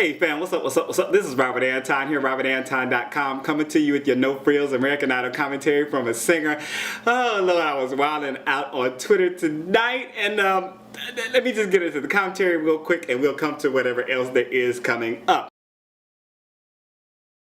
Hey fam, what's up, what's up, what's up? This is Robert Anton here, robertantonnyc, coming to you with your no frills American Idol commentary from a singer. Oh Lord, I was wilding out on Twitter tonight, and let me just get into the commentary real quick and we'll come to whatever else there is coming up.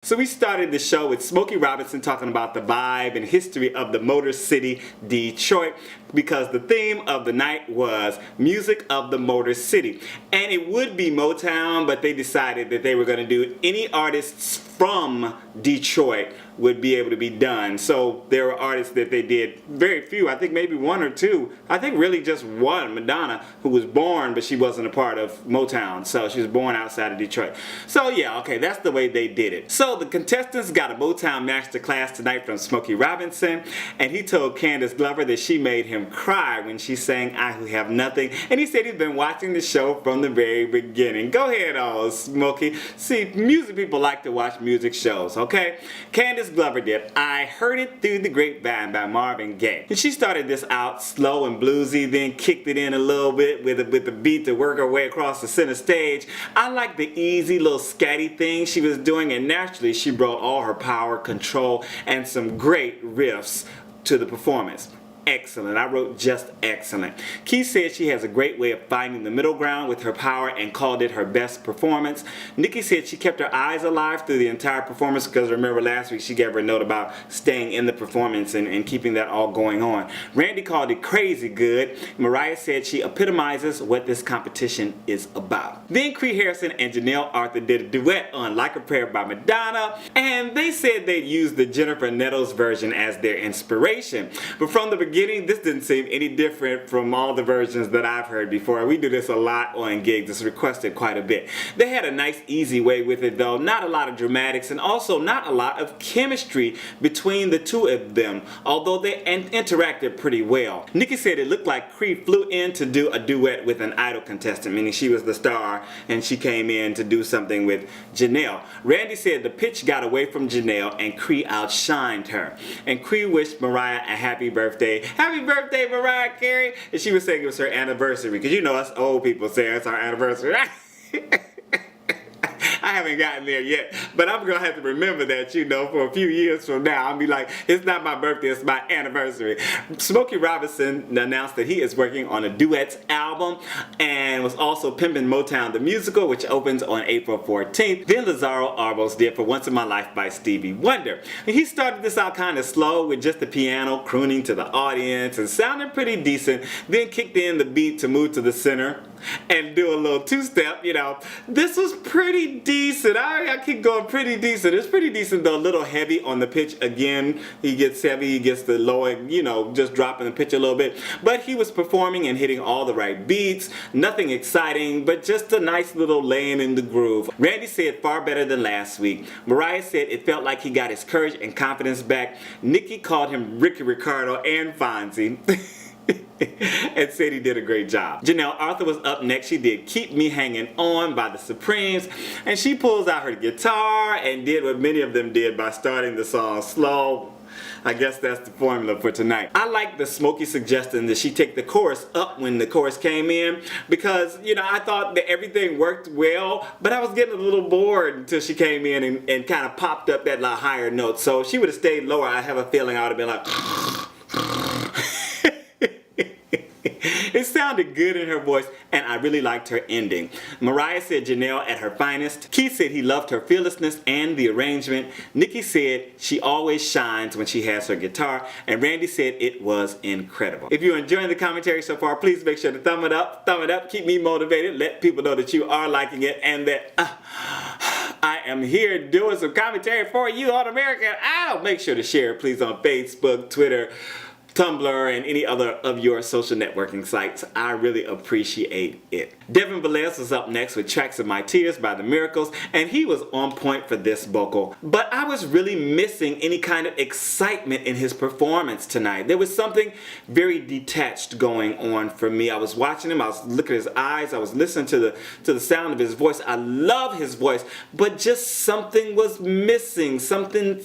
So we started the show with Smokey Robinson talking about the vibe and history of the Motor City, Detroit, because the theme of the night was Music of the Motor City. And it would be Motown, but they decided that they were going to do any artists from Detroit would be able to be done. So there were artists that they did, very few, I think maybe one or two. I think really just one, Madonna, who was born, but she wasn't a part of Motown. So she was born outside of Detroit. So yeah, okay, that's the way they did it. So the contestants got a Motown Master Class tonight from Smokey Robinson, and he told Candice Glover that she made him cry when she sang I Who Have Nothing, and he said he's been watching the show from the very beginning. Go ahead, Smokey. See, music people like to watch music shows, okay? Candice Glover did I Heard It Through the Grapevine by Marvin Gaye. And she started this out slow and bluesy, then kicked it in a little bit with the beat to work her way across the center stage. I like the easy little scatty thing she was doing, and naturally she brought all her power, control, and some great riffs to the performance. Excellent. I wrote just excellent. Keith said she has a great way of finding the middle ground with her power and called it her best performance. Nikki said she kept her eyes alive through the entire performance because remember last week she gave her a note about staying in the performance and keeping that all going on. Randy called it crazy good. Mariah said she epitomizes what this competition is about. Then Kree Harrison and Janelle Arthur did a duet on Like a Prayer by Madonna, and they said they'd used the Jennifer Nettles version as their inspiration. But from the beginning, this didn't seem any different from all the versions that I've heard before. We do this a lot on gigs. It's requested quite a bit. They had a nice easy way with it though. Not a lot of dramatics and also not a lot of chemistry between the two of them, although they interacted pretty well. Nikki said it looked like Kree flew in to do a duet with an idol contestant, meaning she was the star and she came in to do something with Janelle. Randy said the pitch got away from Janelle and Kree outshined her. And Kree wished Mariah a happy birthday. Happy birthday, Mariah Carey! And she was saying it was her anniversary, because you know us old people say it's our anniversary. I haven't gotten there yet, but I'm going to have to remember that, you know, for a few years from now. I'll be like, it's not my birthday, it's my anniversary. Smokey Robinson announced that he is working on a duets album and was also pimping Motown the Musical, which opens on April 14th. Then Lazaro Arbos did For Once in My Life by Stevie Wonder. And he started this out kind of slow with just the piano crooning to the audience and sounding pretty decent, then kicked in the beat to move to the center and do a little two-step, you know. This was pretty decent. I keep going pretty decent. It's pretty decent though, a little heavy on the pitch again. He gets heavy, he gets the low, you know, just dropping the pitch a little bit. But he was performing and hitting all the right beats. Nothing exciting, but just a nice little laying in the groove. Randy said far better than last week. Mariah said it felt like he got his courage and confidence back. Nikki called him Ricky Ricardo and Fonzie. And said he did a great job. Janelle Arthur was up next. She did Keep Me Hanging On by the Supremes, and she pulls out her guitar and did what many of them did by starting the song slow. I guess that's the formula for tonight. I like the Smokey suggestion that she take the chorus up when the chorus came in, because, you know, I thought that everything worked well, but I was getting a little bored until she came in and kind of popped up that higher note. So if she would have stayed lower, I have a feeling I would have been like it sounded good in her voice, and I really liked her ending. Mariah said Janelle at her finest. Keith said he loved her fearlessness and the arrangement. Nikki said she always shines when she has her guitar, and Randy said it was incredible. If you're enjoying the commentary so far, please make sure to thumb it up, keep me motivated, let people know that you are liking it and that I am here doing some commentary for you on American Idol. Make sure to share it, please, on Facebook, Twitter, Tumblr, and any other of your social networking sites. I really appreciate it. Devin Velez was up next with Tracks of My Tears by The Miracles, and he was on point for this vocal. But I was really missing any kind of excitement in his performance tonight. There was something very detached going on for me. I was watching him, I was looking at his eyes, I was listening to the sound of his voice. I love his voice, but just something was missing, something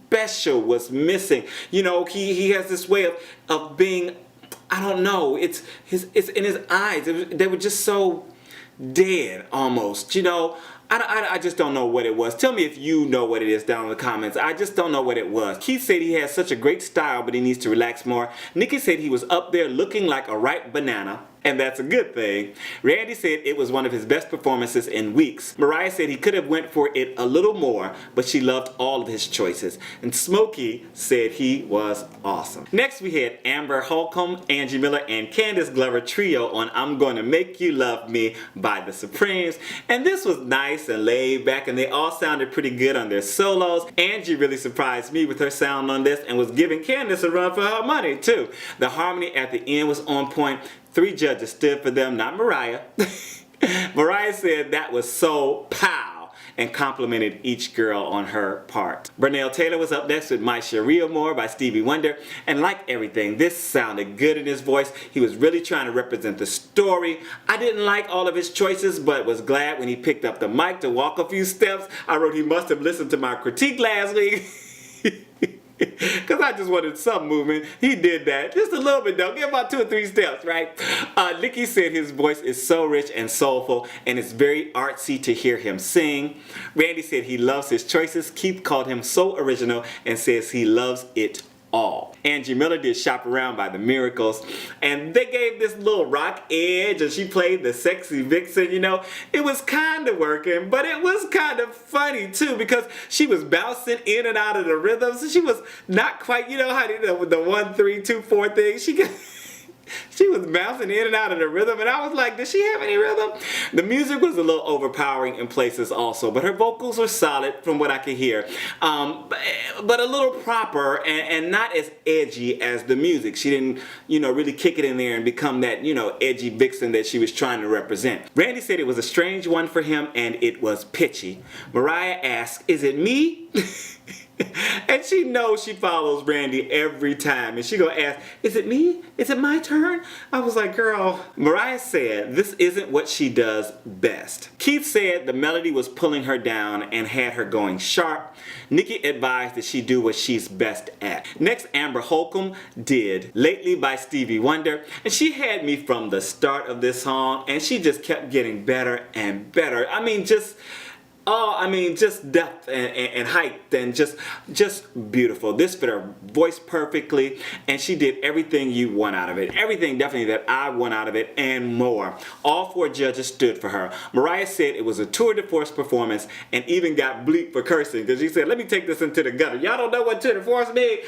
special was missing. You know, he has this way of being, I don't know, it's in his eyes. They were just so dead almost, you know. I just don't know what it was. Tell me if you know what it is down in the comments. I just don't know what it was. Keith said he has such a great style, but he needs to relax more. Nikki said he was up there looking like a ripe banana, and that's a good thing. Randy said it was one of his best performances in weeks. Mariah said he could have went for it a little more, but she loved all of his choices. And Smokey said he was awesome. Next we had Amber Holcomb, Angie Miller, and Candice Glover trio on I'm Gonna Make You Love Me by the Supremes. And this was nice and laid back, and they all sounded pretty good on their solos. Angie really surprised me with her sound on this and was giving Candice a run for her money too. The harmony at the end was on point. 3 judges stood for them, not Mariah. Mariah said that was so pow and complimented each girl on her part. Burnell Taylor was up next with My Sharia More by Stevie Wonder, and like everything, this sounded good in his voice. He was really trying to represent the story. I didn't like all of his choices, but was glad when he picked up the mic to walk a few steps. I wrote he must have listened to my critique last week. Because I just wanted some movement. He did that. Just a little bit though. Give about 2 or 3 steps, right? Nikki said his voice is so rich and soulful, and it's very artsy to hear him sing. Randy said he loves his choices. Keith called him so original and says he loves it all. Angie Miller did Shop Around by the Miracles, and they gave this little rock edge, and she played the sexy vixen. You know, it was kind of working, but it was kind of funny too, because she was bouncing in and out of the rhythms. So she was not quite, you know how the 1 3 2 4 thing. She was bouncing in and out of the rhythm, and I was like, does she have any rhythm? The music was a little overpowering in places also, but her vocals were solid from what I could hear. But a little proper and not as edgy as the music. She didn't, you know, really kick it in there and become that, you know, edgy vixen that she was trying to represent. Randy said it was a strange one for him and it was pitchy. Mariah asked, is it me? And she knows she follows Randy every time, and she gonna ask, is it me? Is it my turn? I was like, girl. Mariah said this isn't what she does best. Keith said the melody was pulling her down and had her going sharp. Nikki advised that she do what she's best at. Next, Amber Holcomb did Lately by Stevie Wonder, and she had me from the start of this song, and she just kept getting better and better. I mean, just depth and height, and just beautiful. This fit her voice perfectly, and she did everything you want out of it. Everything definitely that I want out of it and more. All 4 judges stood for her. Mariah said it was a tour de force performance and even got bleeped for cursing, because she said, let me take this into the gutter. Y'all don't know what tour de force means?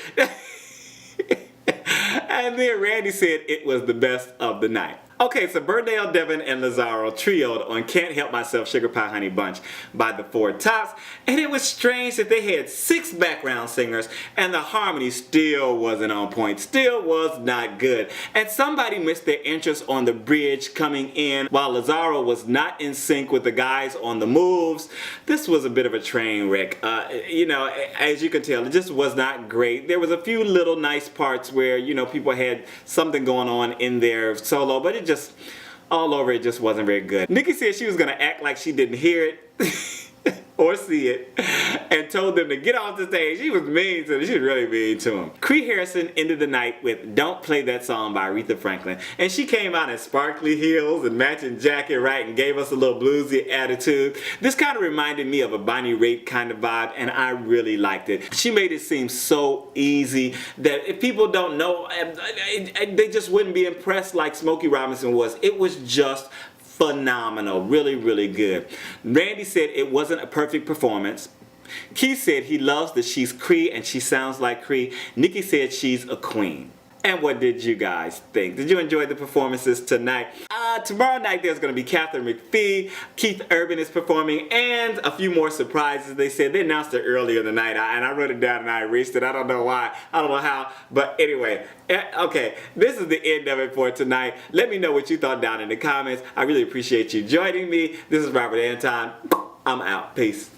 And then Randy said it was the best of the night. Okay, so Burnell, Devin, and Lazaro trioed on Can't Help Myself Sugar Pie Honey Bunch by the 4 Tops, and it was strange that they had 6 background singers and the harmony still wasn't on point, still was not good. And somebody missed their interest on the bridge coming in while Lazaro was not in sync with the guys on the moves. This was a bit of a train wreck. You know, as you can tell, it just was not great. There was a few little nice parts where, you know, people had something going on in their solo, but it just all over, it just wasn't very good. Nikki said she was gonna act like she didn't hear it or see it, and told them to get off the stage. She was mean to them. She was really mean to them. Kree Harrison ended the night with Don't Play That Song by Aretha Franklin, and she came out in sparkly heels and matching jacket, right, and gave us a little bluesy attitude. This kind of reminded me of a Bonnie Raitt kind of vibe, and I really liked it. She made it seem so easy that if people don't know, they just wouldn't be impressed like Smokey Robinson was. It was just phenomenal. Really, really good. Randy said it wasn't a perfect performance. Keith said he loves that she's Kree and she sounds like Kree. Nikki said she's a queen. And what did you guys think? Did you enjoy the performances tonight? Tomorrow night there's going to be Catherine McPhee, Keith Urban is performing, and a few more surprises. They said they announced it earlier in the night, and I wrote it down and I erased it. I don't know why, I don't know how, but anyway. Okay, this is the end of it for tonight. Let me know what you thought down in the comments. I really appreciate you joining me. This is Robert Anton. I'm out. Peace.